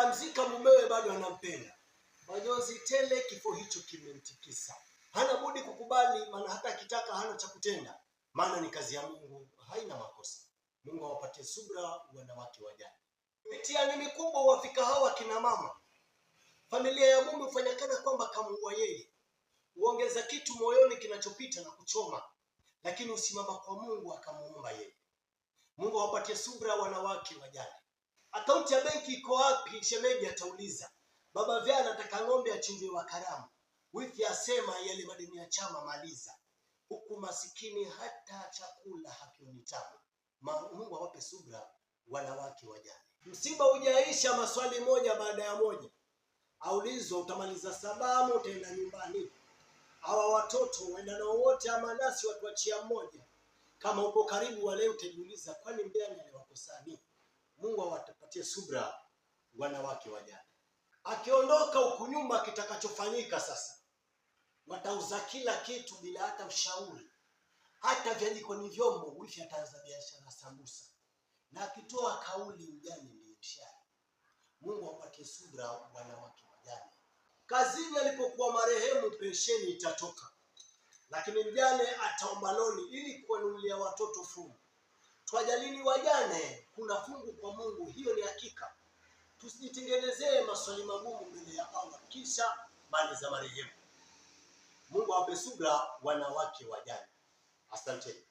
atamzika mumewe, bado anampenda. Majonzi tele, kifo hicho kimemtikisa. Hana budi kukubali, maana hata akitaka hana cha kutenda, maana ni kazi ya Mungu, haina makosa. Mungu awapatie subra wanawake wajane. Mitihani mikubwa wafika hawa kina mama. Familia ya mume hufanya kana kwamba kamuua yeye. Huongeza kitu moyoni kinachopita na kuchoma, lakini usimama kwa Mungu akamuomba yeye. Mungu awapatie subra wanawake wajane. Akaunti ya benki iko wapi? Shemeji atauliza. Baba vyana anataka ng'ombe achinjwe wa karamu. Wifi asema yale madeni ya chama maliza. Huku masikini hata chakula hakioni tamu. Mungu awape subra wanawake wajane. Msiba hujaisha, maswali moja baada ya moja. Aulizwa, utamaliza sababu, utaenda nyumbani? Hawa watoto waenda nao wote ama nasi watuachia mmoja? Kama uko karibu wale utajiuliza, kwani mbele aliwakosani? Mungu awapatie subra wanawake wajane. Akiondoka huku nyuma, kitakachofanyika sasa, watauza kila kitu bila hata ushauri. Hata vya jikoni vyombo, wifi ataanza biashara sambusa. Na akitoa kauli, mjane ndiye mshari. Mungu awapatie subra wanawake wajane. Kazini alipokuwa marehemu, pensheni itatoka, lakini mjane ataomba loni ili kuwanunulia watoto fungu. Twajalini wajane, kuna fungu kwa Mungu, hiyo ni hakika. Tusijitengenezee maswali magumu mbele ya Allah kisha mali za marehemu. Mungu awape subra wanawake wajane. Asante.